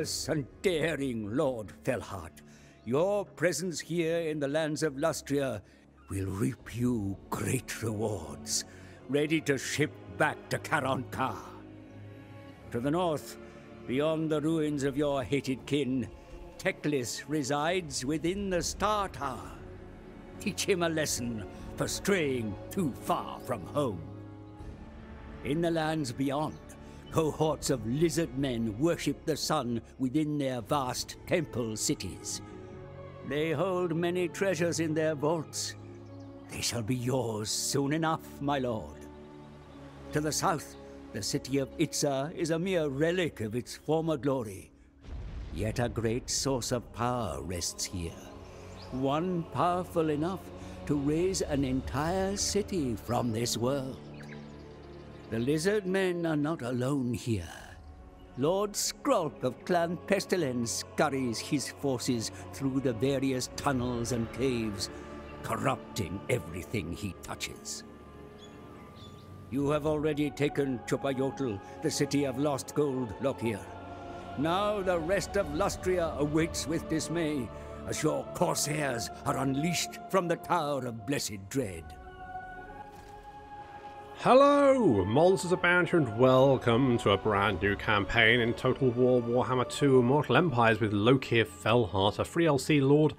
fearless and daring Lord Fellheart, your presence here in the lands of Lustria will reap you great rewards, ready to ship back to Karanka. To the north, beyond the ruins of your hated kin, Teclis resides within the Star Tower. Teach him a lesson for straying too far from home. In the lands beyond, cohorts of lizard men worship the sun within their vast temple cities. They hold many treasures in their vaults. They shall be yours soon enough, my lord. To the south, the city of Itza is a mere relic of its former glory. Yet a great source of power rests here. One powerful enough to raise an entire city from this world. The lizard men are not alone here. Lord Skrulk of Clan Pestilence scurries his forces through the various tunnels and caves, corrupting everything he touches. You have already taken Chupayotl, the city of lost gold, Lokhir. Now the rest of Lustria awaits with dismay, as your corsairs are unleashed from the Tower of Blessed Dread. Hello, Monsters Abound here, and welcome to a brand new campaign in Total War Warhammer 2 Immortal Empires with Lokhir Fellheart, a free LC Lord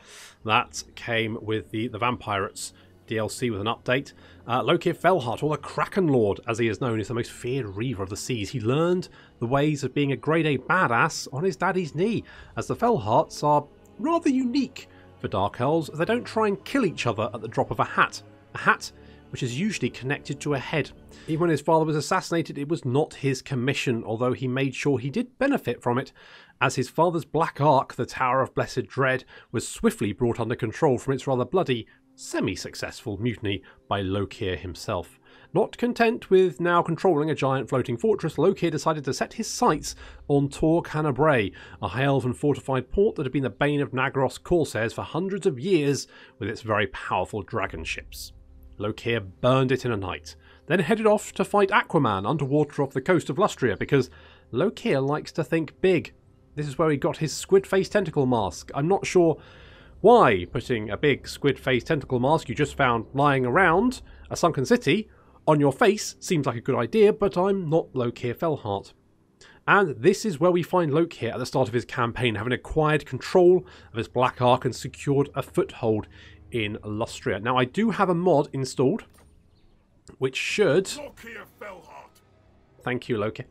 that came with the Vampirates DLC with an update. Lokhir Fellheart, or the Kraken Lord as he is known, is the most feared Reaver of the Seas. He learned the ways of being a grade A badass on his daddy's knee, as the Fellhearts are rather unique for Dark Elves. They don't try and kill each other at the drop of a hat. A hat which is usually connected to a head. Even when his father was assassinated, it was not his commission, although he made sure he did benefit from it, as his father's Black Ark, the Tower of Blessed Dread, was swiftly brought under control from its rather bloody, semi-successful mutiny by Lokhir himself. Not content with now controlling a giant floating fortress, Lokhir decided to set his sights on Tor Canabray, a high-elven fortified port that had been the bane of Nagros corsairs for hundreds of years with its very powerful dragon ships. Lokhir burned it in a night, then headed off to fight Aquaman underwater off the coast of Lustria, because Lokhir likes to think big. This is where he got his squid-faced tentacle mask. I'm not sure why putting a big squid-faced tentacle mask you just found lying around a sunken city on your face seems like a good idea, but I'm not Lokhir Fellheart. And this is where we find Lokhir at the start of his campaign, having acquired control of his Black Ark and secured a foothold in Lustria. Now, I do have a mod installed, which should... Lokhir Fellheart. Thank you, Lokhir.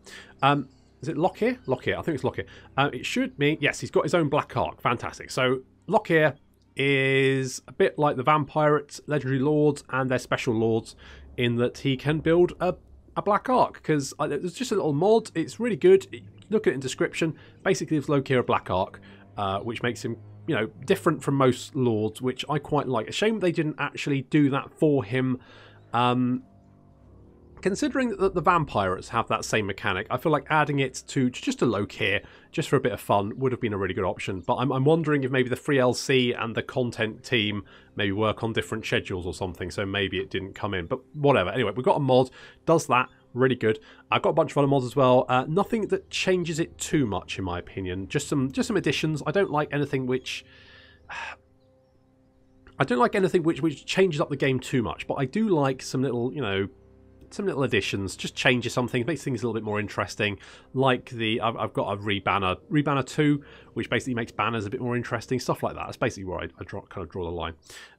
Is it Lokhir? Lokhir, I think it's Lokhir. It should mean... Yes, he's got his own Black Ark. Fantastic. So, Lokhir is a bit like the Vampirates, Legendary Lords, and their Special Lords, in that he can build a Black Ark, because there's just a little mod. It's really good. Look at it in description. Basically, it's Lokhir a Black Ark, which makes him, you know, different from most lords, which I quite like. A shame they didn't actually do that for him. Considering that the Vampirates have that same mechanic, I feel like adding it to just a Lokhir, just for a bit of fun, would have been a really good option. But I'm wondering if maybe the free LC and the content team maybe work on different schedules or something, so maybe it didn't come in. But whatever. Anyway, we've got a mod, does that. Really good. I've got a bunch of other mods as well. Nothing that changes it too much, in my opinion. Just some additions. I don't like anything which which changes up the game too much. But I do like some little, you know, some little additions. Just changes something, makes things a little bit more interesting. Like I've got a Rebanner II, which basically makes banners a bit more interesting. Stuff like that. That's basically where I kind of draw the line.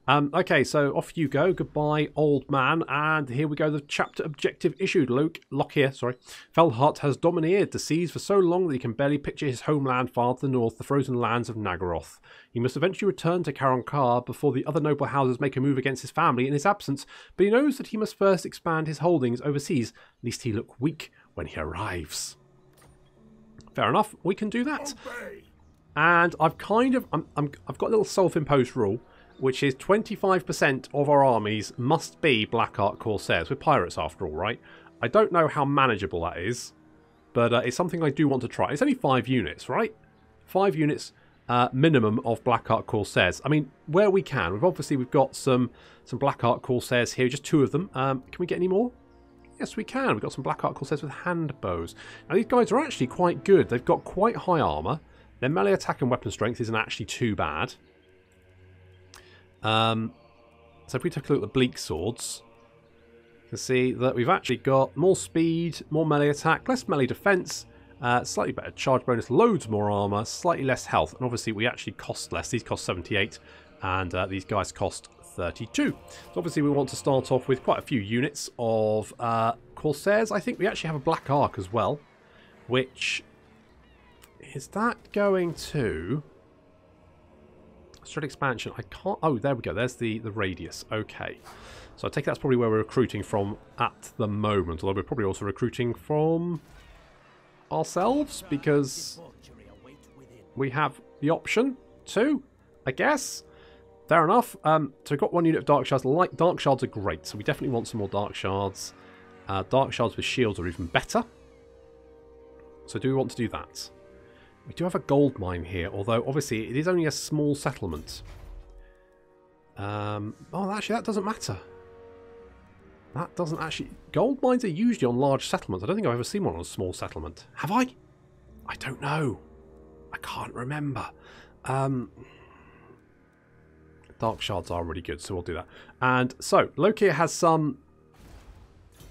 Okay, so off you go. Goodbye, old man. And here we go. The chapter objective issued. Lokhir Fellheart has domineered the seas for so long that he can barely picture his homeland far to the north, the frozen lands of Naggaroth. He must eventually return to Karanka before the other noble houses make a move against his family in his absence, but he knows that he must first expand his holdings overseas, lest he look weak when he arrives. Fair enough, we can do that. Obey. And I've kind of, I've got a little self-imposed rule, which is 25% of our armies must be Black Ark Corsairs. We're pirates after all, right? I don't know how manageable that is, but it's something I do want to try. It's only 5 units, right? 5 units minimum of Black Ark Corsairs. I mean, where we can. We've got some Black Ark Corsairs here, just 2 of them. Can we get any more? Yes, we can. We've got some Black Ark Corsairs with hand bows. Now, these guys are actually quite good. They've got quite high armour. Their melee attack and weapon strength isn't actually too bad. So if we take a look at the bleak swords, you can see that we've actually got more speed, more melee attack, less melee defense, slightly better charge bonus, loads more armor, slightly less health, and obviously we actually cost less. These cost 78, and these guys cost 32. So obviously we want to start off with quite a few units of Corsairs. I think we actually have a Black Ark as well, which is that going to Strat expansion. I can't. Oh, there we go. There's the radius. Okay, so I take that's probably where we're recruiting from at the moment, although we're probably also recruiting from ourselves because we have the option to, I guess. Fair enough. So we've got one unit of Dark Shards. Dark Shards are great, so we definitely want some more Dark Shards. Dark Shards with shields are even better. So do we want to do that? We do have a gold mine here, although obviously it is only a small settlement. Oh, actually that doesn't matter. That doesn't actually... Gold mines are usually on large settlements. I don't think I've ever seen one on a small settlement. Have I? I don't know. I can't remember. Dark Shards are really good, so we'll do that. And so, Lokhir has some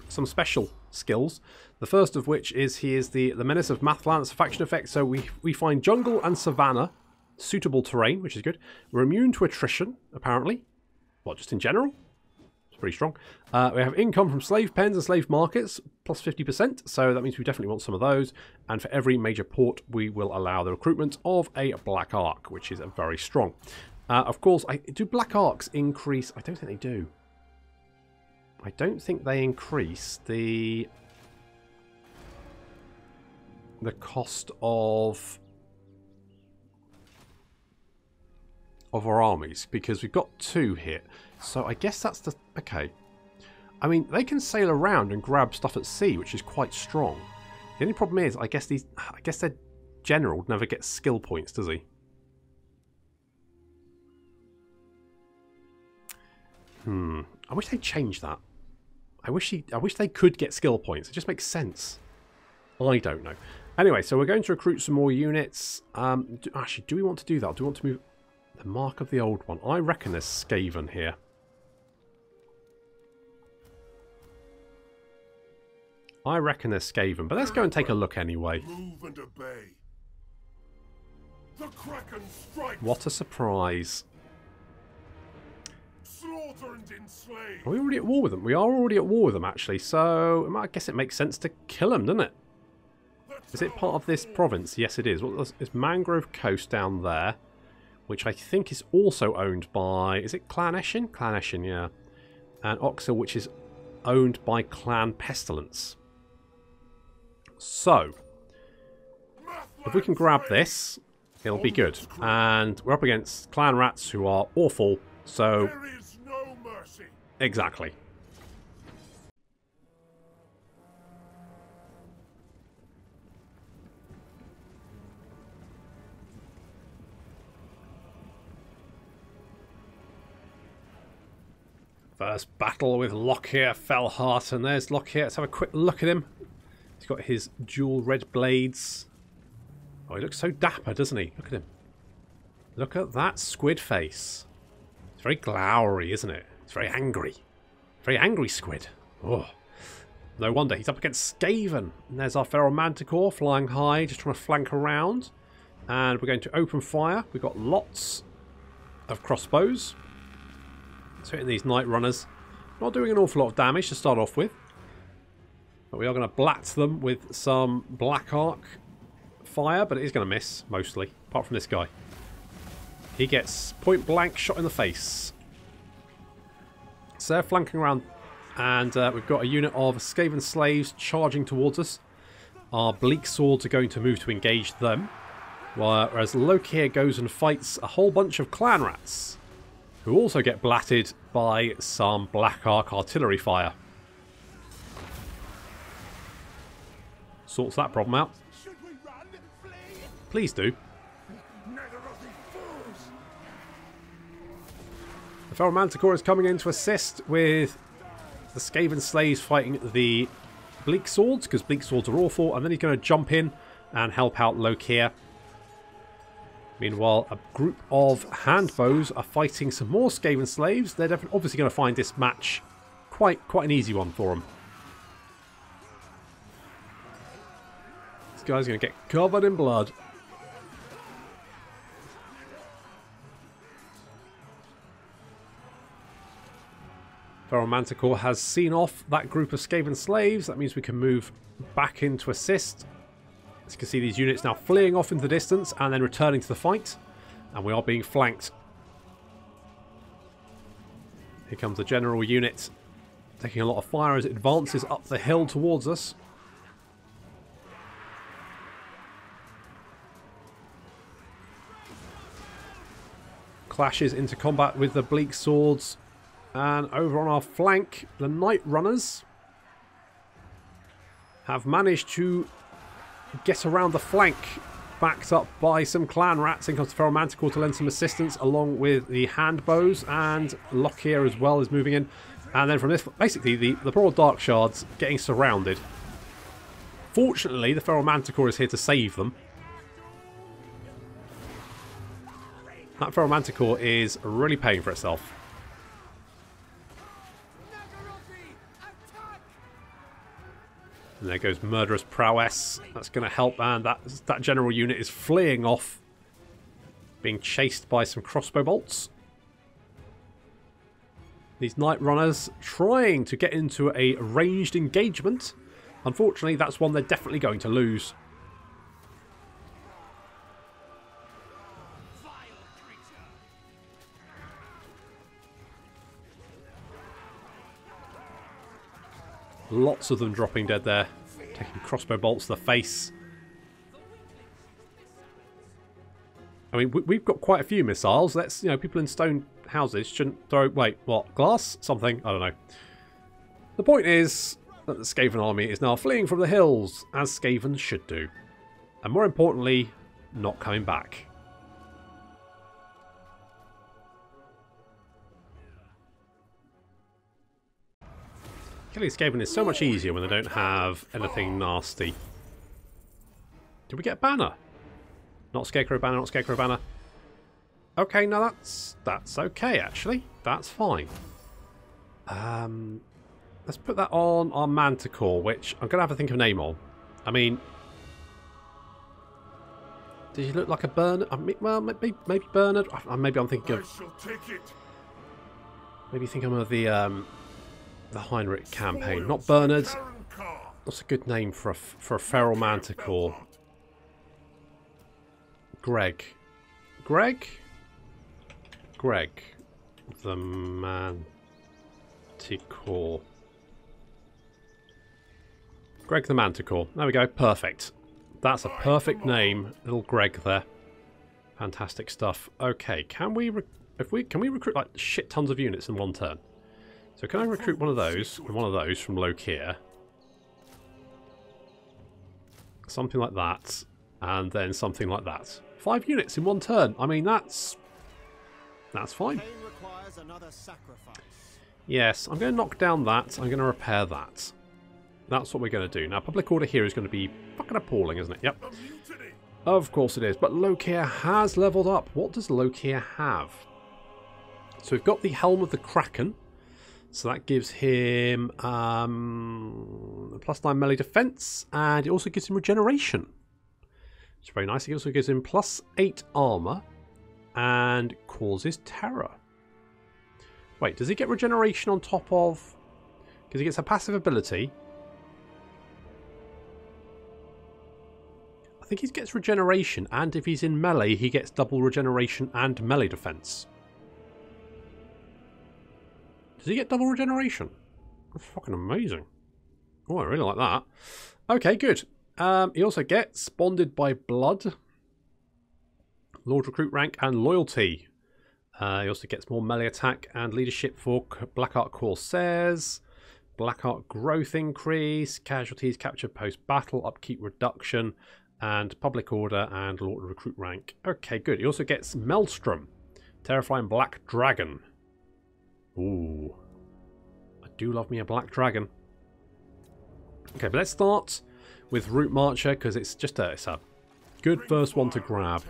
special skills. The first of which is he is the Menace of Mathlands faction effect. So we find jungle and savannah suitable terrain, which is good. We're immune to attrition, apparently. What, just in general? It's pretty strong. We have income from slave pens and slave markets, plus 50%. So that means we definitely want some of those. And for every major port, we will allow the recruitment of a Black Ark, which is very strong. Of course, do Black Arks increase? I don't think they do. I don't think they increase the cost of our armies, because we've got 2 here. So I guess that's the... Okay. I mean, they can sail around and grab stuff at sea, which is quite strong. The only problem is, I guess their general never gets skill points, does he? I wish they'd change that. I wish they could get skill points. It just makes sense. I don't know. Anyway, so we're going to recruit some more units. Actually, do we want to do that? Do we want to move the Mark of the Old One? I reckon there's Skaven here. I reckon there's Skaven, but let's go and take a look anyway. Move and obey. The Kraken strikes. What a surprise. Slaughter and enslave. Are we already at war with them? We are already at war with them, actually, so I guess it makes sense to kill them, doesn't it? Is it part of this province? Yes, it is. Well, it's Mangrove Coast down there, which I think is also owned by... Is it Clan Eshin? Clan Eshin, yeah. And Oxhill, which is owned by Clan Pestilence. So, if we can grab this, it'll be good. And we're up against Clan Rats, who are awful, so... There is no mercy. Exactly. First battle with Lokhir Fellheart, and there's Lokhir. Let's have a quick look at him. He's got his dual red blades. Oh, he looks so dapper, doesn't he? Look at him. Look at that squid face. It's very glowery, isn't it? It's very angry. Very angry squid. Oh, no wonder. He's up against Skaven. And there's our Feral Manticore flying high, just trying to flank around. And we're going to open fire. We've got lots of crossbows. So hitting these Night Runners. Not doing an awful lot of damage to start off with. But we are going to blat them with some Black Ark fire. But it is going to miss, mostly. Apart from this guy. He gets point blank shot in the face. So they're flanking around. And we've got a unit of Skaven slaves charging towards us. Our bleak swords are going to move to engage them. Whereas Lokhir goes and fights a whole bunch of clan rats, who also get blatted by some Black Ark artillery fire. Sorts that problem out. Please do. The Feral Manticore is coming in to assist with the Skaven slaves fighting the Bleak Swords, because Bleak Swords are awful, and then he's going to jump in and help out Lokhir. Meanwhile, a group of handbows are fighting some more Skaven slaves. They're obviously going to find this match quite an easy one for them. This guy's going to get covered in blood. Feral Manticore has seen off that group of Skaven slaves. That means we can move back in to assist. As you can see, these units now fleeing off into the distance and then returning to the fight. And we are being flanked. Here comes the general unit, taking a lot of fire as it advances up the hill towards us. Clashes into combat with the bleak swords. And over on our flank, the Night Runners have managed to get around the flank, backed up by some clan rats. In comes the Feral Manticore to lend some assistance, along with the handbows, and Lokhir as well is moving in. And then from this, basically the Broad Dark Shards getting surrounded. Fortunately, the Feral Manticore is here to save them. That Feral Manticore is really paying for itself. And there goes Murderous Prowess. That's going to help, and that general unit is fleeing off, being chased by some crossbow bolts. These Night Runners trying to get into a ranged engagement. Unfortunately, that's one they're definitely going to lose. Lots of them dropping dead there, taking crossbow bolts to the face. I mean, we've got quite a few missiles. Let's, you know, people in stone houses shouldn't throw... Wait, what? Glass? Something? I don't know. The point is that the Skaven army is now fleeing from the hills, as Skaven should do. And more importantly, not coming back. Killing Skaven is so much easier when they don't have anything nasty. Did we get a banner? Not Scarecrow banner, not Scarecrow banner. Okay, no, that's okay actually. That's fine. Let's put that on our Manticore, which I'm gonna have to think of a name on. I mean, does he look like a Bernard? Well, maybe Bernard. Maybe I'm thinking of. Maybe thinking of the Heinrich campaign, not Bernard. What's a good name for a Feral Manticore? Greg the Manticore. Greg the Manticore. There we go. Perfect. That's a perfect name, little Greg there. Fantastic stuff. Okay, can we recruit like shit tons of units in one turn? So can I recruit one of those and one of those from Lokhir? Something like that, and then something like that. 5 units in one turn. I mean, that's fine. Yes, I'm going to knock down that. I'm going to repair that. That's what we're going to do. Now, public order here is going to be fucking appalling, isn't it? Yep. Of course it is. But Lokhir has leveled up. What does Lokhir have? So we've got the Helm of the Kraken. So that gives him +9 melee defense, and it also gives him regeneration. It's very nice. It also gives him +8 armor and causes terror. Wait, does he get regeneration on top of... Because he gets a passive ability. I think he gets regeneration, and if he's in melee, he gets double regeneration and melee defense. Does he get double regeneration? That's fucking amazing. Oh, I really like that. Okay, good. He also gets Bonded by Blood, Lord Recruit rank, and Loyalty. He also gets more melee attack and leadership for Blackheart Corsairs, Blackheart growth increase, casualties captured post-battle, upkeep reduction, and public order and Lord Recruit rank. Okay, good. He also gets Maelstrom, Terrifying Black Dragon. Ooh, I do love me a black dragon. Okay, but let's start with Route Marcher because it's a good first one to grab.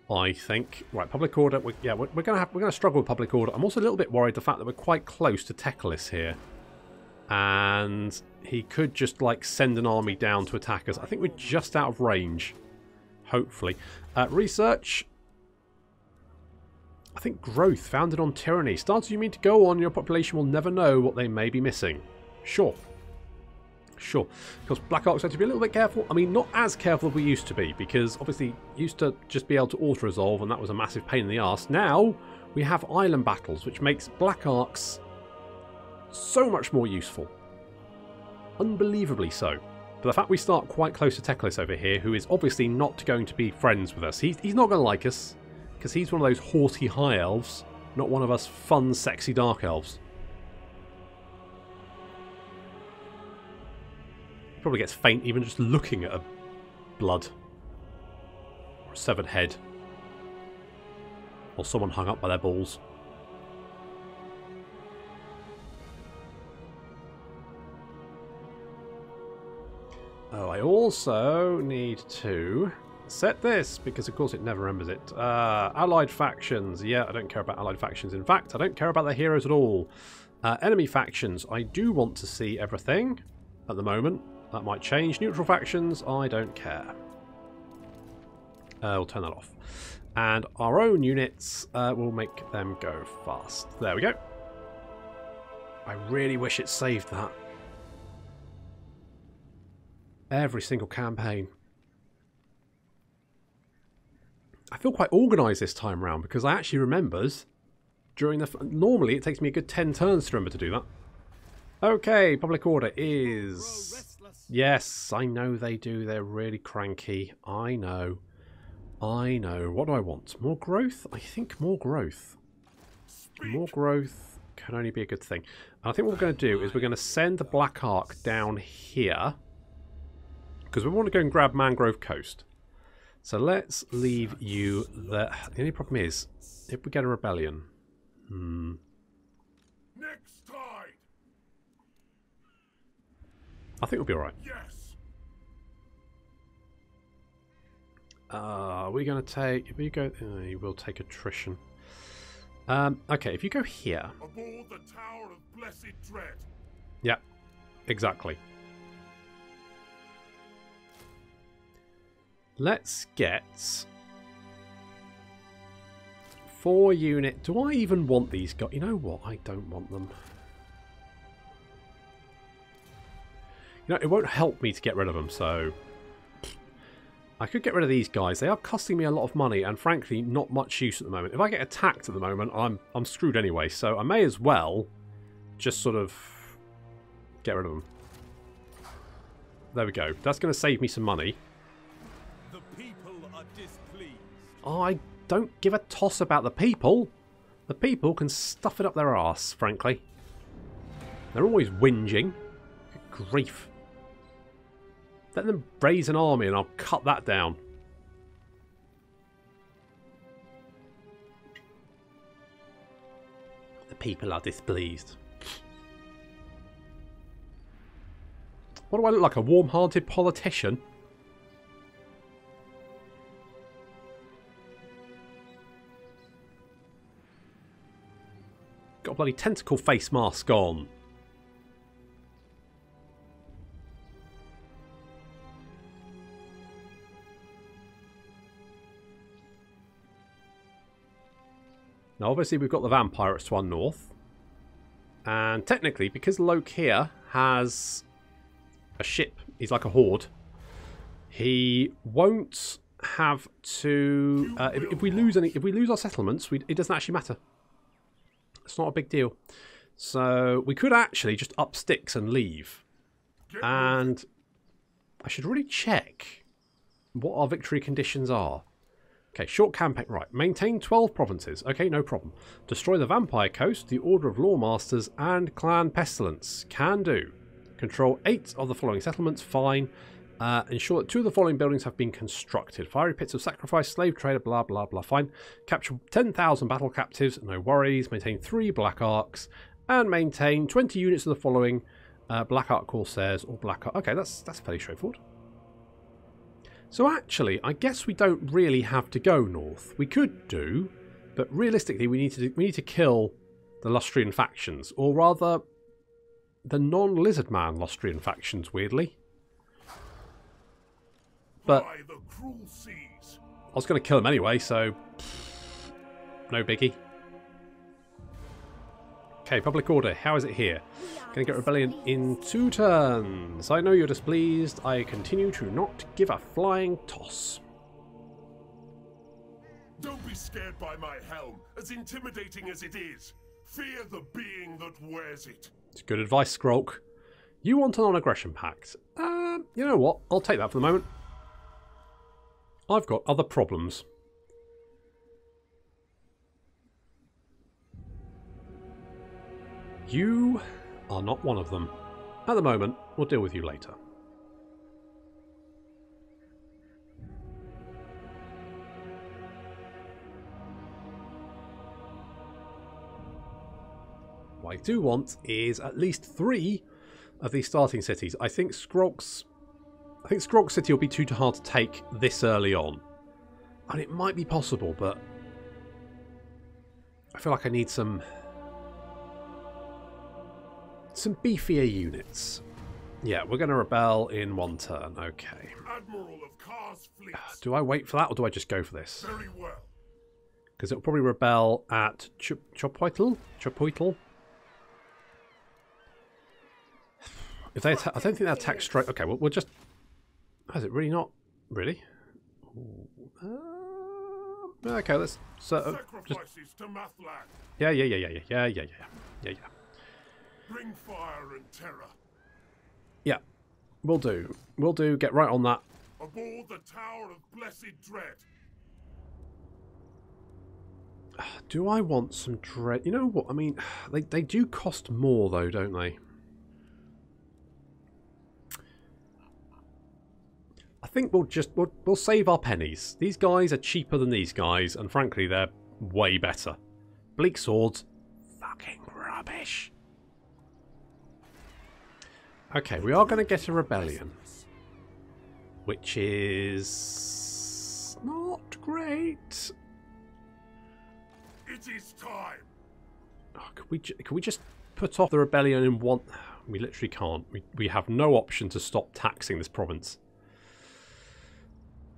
I think. Right, public order. We're gonna struggle with public order. I'm also a little bit worried the fact that we're quite close to Teclis here, and he could just like send an army down to attack us. I think we're just out of range. Hopefully, research. I think growth founded on tyranny. Starters you mean to go on, your population will never know what they may be missing. Sure. Sure. Because Black Arcs have to be a little bit careful. I mean, not as careful as we used to be, because obviously used to just be able to auto-resolve, and that was a massive pain in the arse. Now we have island battles, which makes Black Arcs so much more useful. Unbelievably so. But the fact we start quite close to Teclis over here, who is obviously not going to be friends with us. He's not going to like us, because he's one of those haughty high elves, not one of us fun, sexy dark elves. Probably gets faint even just looking at a blood. Or a severed head. Or someone hung up by their balls. Oh, I also need to set this, because of course it never remembers it. Allied factions. Yeah, I don't care about allied factions. In fact, I don't care about the heroes at all. Enemy factions. I do want to see everything at the moment. That might change. Neutral factions, I don't care. We'll turn that off. And our own units, we'll make them go fast. There we go. I really wish it saved that. Every single campaign. I feel quite organised this time round, because I actually remembers during the... Normally it takes me a good 10 turns to remember to do that. Okay, public order is... Yes, I know they do. They're really cranky. I know. I know. What do I want? More growth? I think more growth. More growth can only be a good thing. And I think what we're going to do is we're going to send the Black Ark down here, because we want to go and grab Mangrove Coast. So let's leave you there. The only problem is, if we get a rebellion... Next tide. I think we'll be alright. Yes. We're going to take... If you go... you will take attrition. Okay, if you go here... Aboard the Tower of Blessed Dread. Yeah, exactly. Let's get 4 unit. Do I even want these guys? You know what? I don't want them. You know, it won't help me to get rid of them, so... I could get rid of these guys. They are costing me a lot of money, and frankly, not much use at the moment. If I get attacked at the moment, I'm screwed anyway, so I may as well just sort of get rid of them. There we go. That's going to save me some money. The people are displeased. I don't give a toss about the people. The people can stuff it up their arse, frankly. They're always whinging. Good grief. Let them raise an army and I'll cut that down. The people are displeased. What do I look like? A warm-hearted politician? Got a bloody tentacle face mask on. Now obviously we've got the vampires to our north. And technically, because Lokhir has a ship, he's like a horde, he won't have to... if we lose our settlements, it doesn't actually matter. It's not a big deal. So we could actually just up sticks and leave. And I should really check what our victory conditions are. Okay, short campaign. Right, maintain 12 provinces. Okay, no problem. Destroy the Vampire Coast, the Order of Lawmasters, and Clan Pestilence. Can do. Control 8 of the following settlements. Fine. Ensure that 2 of the following buildings have been constructed. Fiery Pits of Sacrifice, Slave Trader, blah, blah, blah. Fine. Capture 10,000 battle captives. No worries. Maintain 3 Black Arcs. And maintain 20 units of the following Black Ark Corsairs or Black Ark. Okay, that's fairly straightforward. So actually, I guess we don't really have to go north. We could do, but realistically we need to kill the Lustrian factions, or rather the non-Lizard Man Lustrian factions, weirdly. But By the cruel seas. I was going to kill them anyway, so no biggie. Okay, public order. How is it here? Going to get rebellion in 2 turns. I know you're displeased. I continue to not give a flying toss. Don't be scared by my helm, as intimidating as it is. Fear the being that wears it. It's good advice, Skrulk. You want a non-aggression pact. You know what? I'll take that for the moment. I've got other problems. You are not one of them. At the moment, we'll deal with you later. What I do want is at least 3 of these starting cities. I think Skrulk City will be too hard to take this early on. And it might be possible, but I feel like I need some beefier units. Yeah, we're going to rebel in 1 turn. Okay. Admiral of Kar's fleets. Do I wait for that, or do I just go for this? Very well. Because it'll probably rebel at Chopoitl. If they I don't think they attack straight. Okay, we'll just. Is it really not? Really? Okay, let's. Sacrifices to Mathland. Yeah. Bring fire and terror. Yeah, we'll do. We'll do. Get right on that. Aboard the Tower of Blessed Dread. Do I want some dread? You know what? I mean, they do cost more though, don't they? I think we'll save our pennies. These guys are cheaper than these guys, and frankly, they're way better. Bleak swords, fucking rubbish. Okay, we are going to get a rebellion, which is not great. It is time. Oh, can we just put off the rebellion in 1? We literally can't. We have no option to stop taxing this province.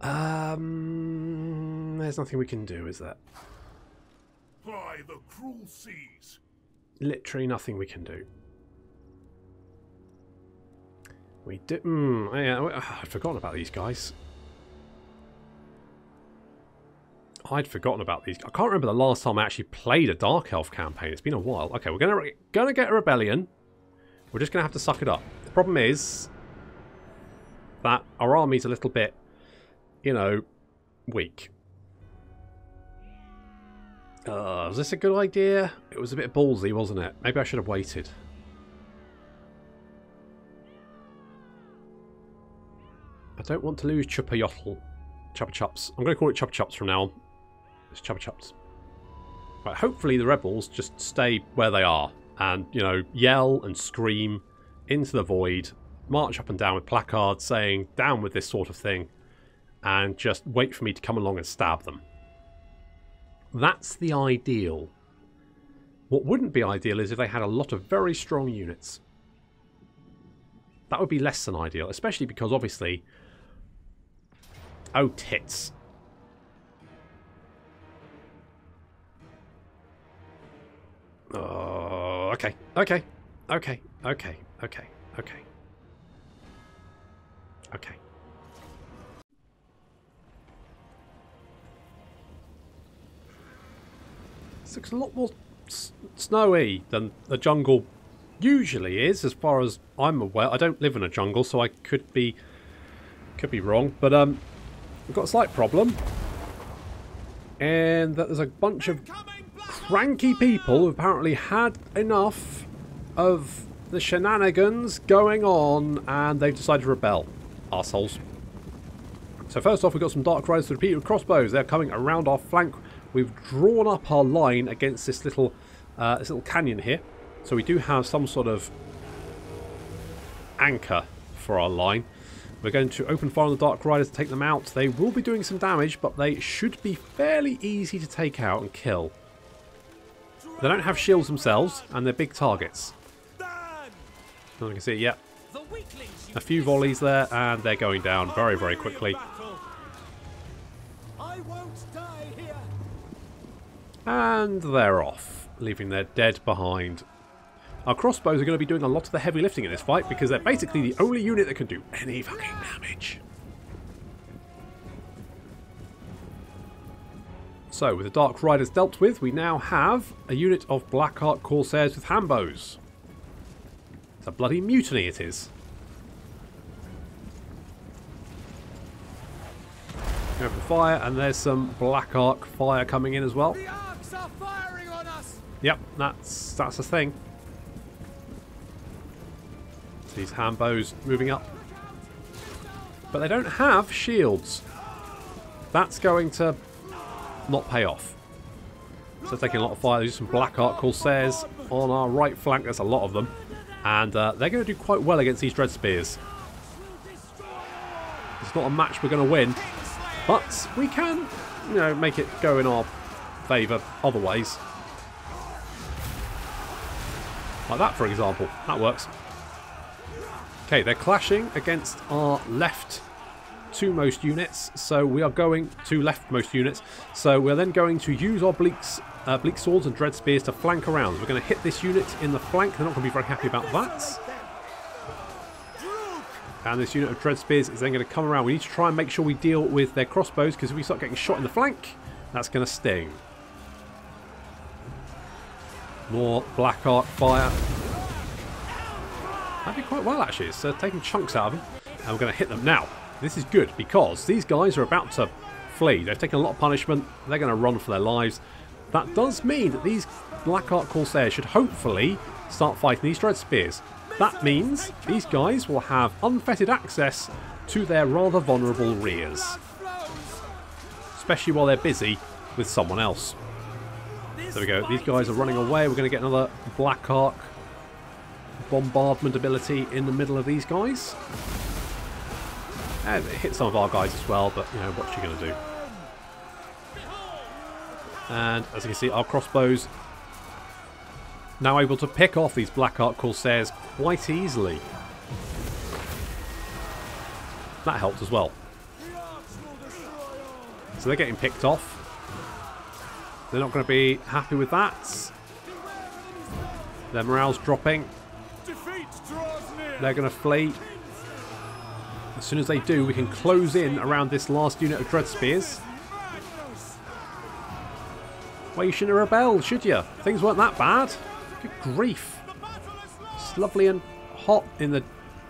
There's nothing we can do, is there? By the cruel seas. Literally nothing we can do. We do. Yeah, I'd forgotten about these guys. I'd forgotten about these. I can't remember the last time I actually played a Dark Elf campaign. It's been a while. Okay, we're gonna get a rebellion. We're just gonna have to suck it up. The problem is that our army's a little bit, you know, weak. Was this a good idea? It was a bit ballsy, wasn't it? Maybe I should have waited. I don't want to lose Chuppa Chups. I'm going to call it Chuppa Chups from now on. It's Chuppa Chups. Right, hopefully the rebels just stay where they are and, you know, yell and scream into the void, march up and down with placards saying, down with this sort of thing, and just wait for me to come along and stab them. That's the ideal. What wouldn't be ideal is if they had a lot of very strong units. That would be less than ideal, especially because obviously... Oh, tits. Oh, okay. Okay. This looks a lot more snowy than the jungle usually is, as far as I'm aware. I don't live in a jungle, so I could be wrong, but we've got a slight problem, and that there's a bunch of cranky people who apparently had enough of the shenanigans going on, and they've decided to rebel. Arseholes. So first off, we've got some Dark Riders to repeat with crossbows. They're coming around our flank. We've drawn up our line against this little canyon here, so we do have some sort of anchor for our line. We're going to open fire on the Dark Riders to take them out. They will be doing some damage, but they should be fairly easy to take out and kill. They don't have shields themselves, and they're big targets. You can see it, yep. A few volleys there, and they're going down very, very quickly. And they're off, leaving their dead behind. Our crossbows are going to be doing a lot of the heavy lifting in this fight because they're basically the only unit that can do any fucking damage. So, with the Dark Riders dealt with, we now have a unit of Blackheart Corsairs with handbows. It's a bloody mutiny it is. Open fire, and there's some Black Arc fire coming in as well. The arcs are firing on us. Yep, that's the thing. These handbows moving up. But they don't have shields. That's going to not pay off. So taking a lot of fire. There's some Black Arc Corsairs on our right flank. There's a lot of them. And they're going to do quite well against these Dread Spears. It's not a match we're going to win. But we can, you know, make it go in our favour other ways. Like that, for example. That works. Okay, they're clashing against our left two-most units. So we are going to leftmost units. So we're then going to use our bleak swords and dread spears to flank around. We're going to hit this unit in the flank. They're not going to be very happy about that. And this unit of dread spears is then going to come around. We need to try and make sure we deal with their crossbows, because if we start getting shot in the flank, that's going to sting. More Black Arc fire. That'd be quite well, actually. It's taking chunks out of them. And we're going to hit them. Now, this is good, because these guys are about to flee. They've taken a lot of punishment. They're going to run for their lives. That does mean that these Black Arc Corsairs should hopefully start fighting these dread spears. That means these guys will have unfettered access to their rather vulnerable rears. Especially while they're busy with someone else. There we go. These guys are running away. We're going to get another Black Arc bombardment ability in the middle of these guys. And it hit some of our guys as well, but you know, what's she going to do? And as you can see, our crossbows now able to pick off these Black Arc Corsairs quite easily. That helped as well. So they're getting picked off. They're not going to be happy with that. Their morale's dropping. They're going to flee. As soon as they do, we can close in around this last unit of Dread Spears. Well, you shouldn't have rebelled, should you? Things weren't that bad. Good grief. It's lovely and hot in the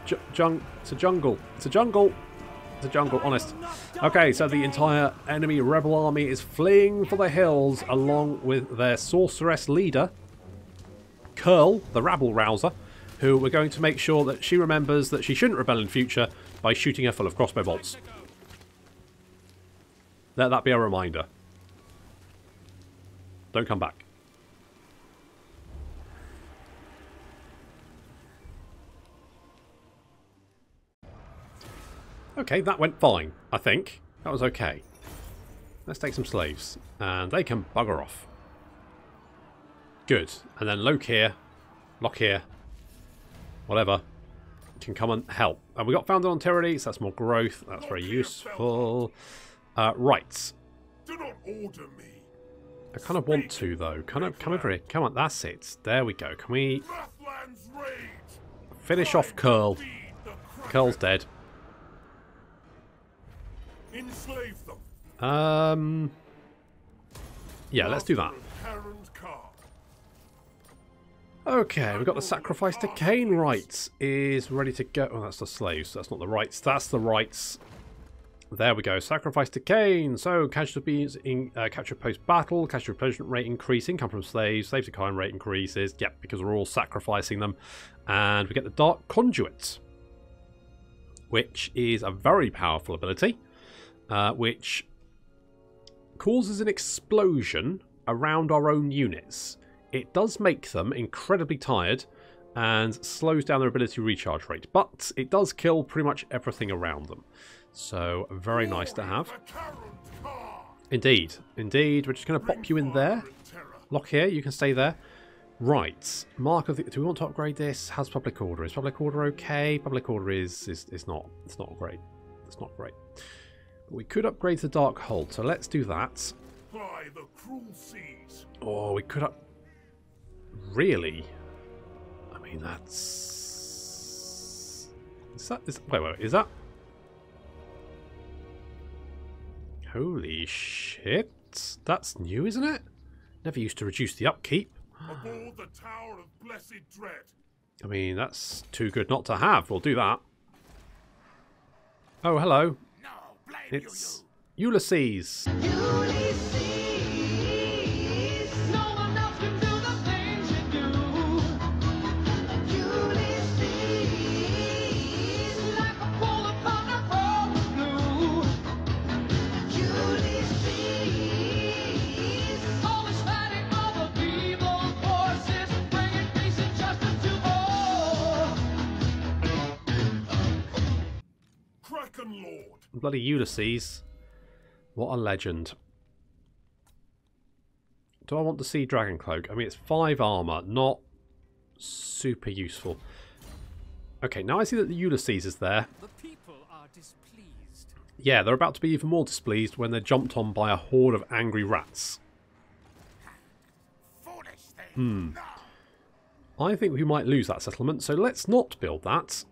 it's a jungle. It's a jungle. It's a jungle, honest. Okay, so the entire enemy rebel army is fleeing for the hills along with their sorceress leader, Curl, the rabble-rouser, who we're going to make sure that she remembers that she shouldn't rebel in future by shooting her full of crossbow bolts. Let that be a reminder. Don't come back. Okay, that went fine, I think. That was okay. Let's take some slaves. And they can bugger off. Good. And then Lokhir, whatever, can come and help. And we got founded on tyranny, so that's more growth. That's very useful. Rights. Do not order me. I kind of want to, though. Come over here. Come on, that's it. There we go. Can we finish off Curl? Curl's dead. Enslave them. Yeah, let's do that. Okay, we've got the Sacrifice to Cain rites is ready to go. Oh, that's the slaves. That's not the rights. That's the rights. There we go. Sacrifice to Cain. So, casualties in capture post-battle, casualty replenishment rate increase, income from slaves, slave to Cain rate increases. Yep, because we're all sacrificing them. And we get the Dark Conduit, which is a very powerful ability, which causes an explosion around our own units. It does make them incredibly tired, and slows down their ability recharge rate. But it does kill pretty much everything around them. So, very nice to have. Indeed. Indeed. We're just going to pop you in there. Lokhir, you can stay there. Right. Mark of the... Do we want to upgrade this? How's public order? Is public order okay? Public order is not. It's not great. It's not great. But we could upgrade the Dark Hold, so let's do that. By the cruel seas. Oh, we could up... Really? I mean, that's... Wait, is that... Holy shit. That's new, isn't it? Never used to reduce the upkeep. Aboard the Tower of Blessed Dread. I mean, that's too good not to have. We'll do that. Oh, hello. No, blame It's Ulysees. Lord. Bloody Ulysees. What a legend. Do I want to see Dragon Cloak? I mean, it's 5 armor, not super useful. Okay, now I see that the Ulysees is there. The people are displeased. Yeah, they're about to be even more displeased when they're jumped on by a horde of angry rats. Foolish thing. No. I think we might lose that settlement, so let's not build that.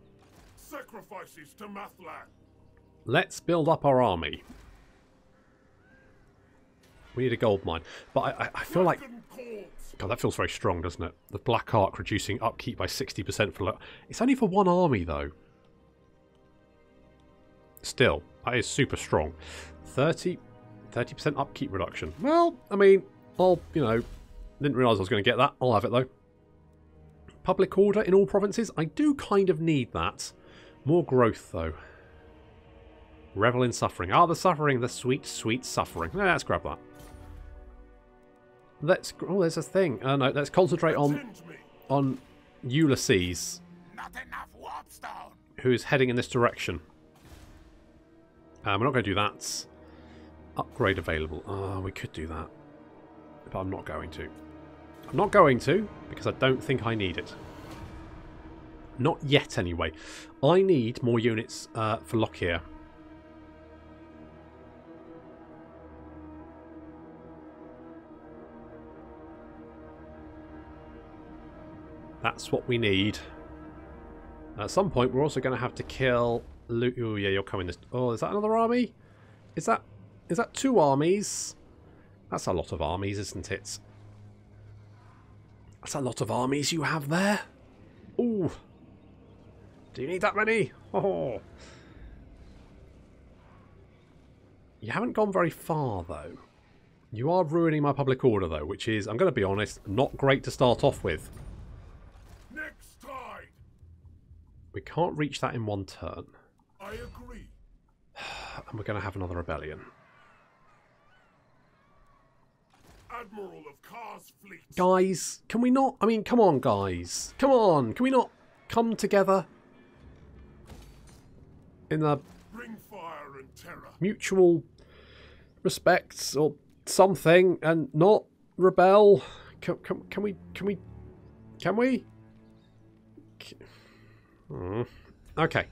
Sacrifices to Mathlan. Let's build up our army. We need a gold mine. But I feel like... God, that feels very strong, doesn't it? The Black Ark reducing upkeep by 60% for... It's only for one army, though. Still, that is super strong. 30% upkeep reduction. Well, I mean, I'll, you know... Didn't realise I was going to get that. I'll have it, though. Public order in all provinces. I do kind of need that. More growth, though. Revel in suffering. Ah, the suffering. The sweet, sweet suffering. Let's grab that. Let's... Oh, there's a thing. No, let's concentrate on Ulysees. Not enough warpstone. Who is heading in this direction. We're not going to do that. Upgrade available. Oh, we could do that. But I'm not going to. I'm not going to, because I don't think I need it. Not yet, anyway. I need more units for Lokhir. That's what we need. At some point, we're also going to have to kill... Oh, yeah, you're coming this... Oh, is that another army? Is that 2 armies? That's a lot of armies, isn't it? That's a lot of armies you have there. Ooh. Do you need that many? Oh. You haven't gone very far, though. You are ruining my public order, though, which is, I'm going to be honest, not great to start off with. Next tide. We can't reach that in one turn. I agree. And we're going to have another rebellion. Admiral of Kar's fleet. Guys, can we not? I mean, come on, guys. Come on. Can we not come together in a Bring fire and terror. mutual respect or something and not rebel? Can we? Okay.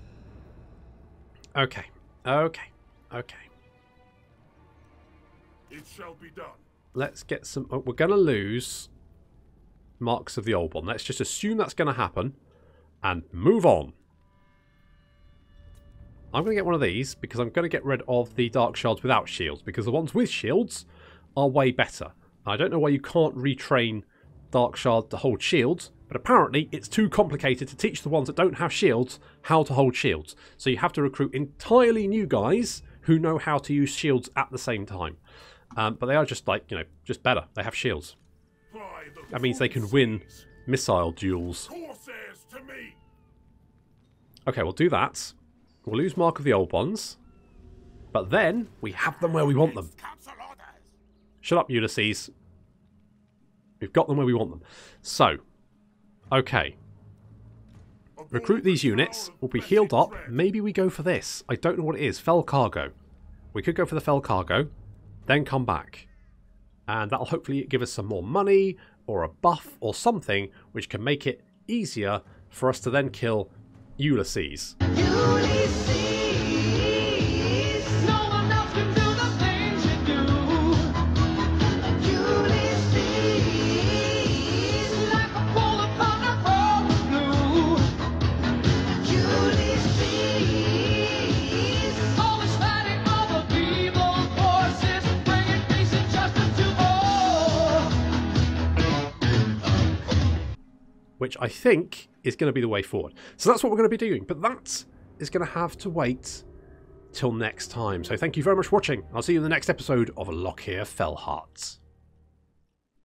It shall be done. Let's get some... Oh, we're going to lose Marks of the Old One. Let's just assume that's going to happen and move on. I'm going to get one of these because I'm going to get rid of the Dark Shards without shields, because the ones with shields are way better. I don't know why you can't retrain Dark Shard to hold shields, but apparently it's too complicated to teach the ones that don't have shields how to hold shields. So you have to recruit entirely new guys who know how to use shields at the same time. But they are just like, you know, just better. They have shields. That means they can win missile duels. To me. Okay, we'll do that. We'll lose Mark of the Old Ones. But then, we have them where we want them. Shut up, Ulysees. We've got them where we want them. So, okay. recruit these units, we'll be healed up, maybe we go for this. I don't know what it is. Fell Cargo. We could go for the Fell Cargo, then come back. And that'll hopefully give us some more money, or a buff, or something, which can make it easier for us to then kill Ulysees. Which I think is going to be the way forward. So that's what we're going to be doing. But that is going to have to wait till next time. So thank you very much for watching. I'll see you in the next episode of Lokhir Fellheart.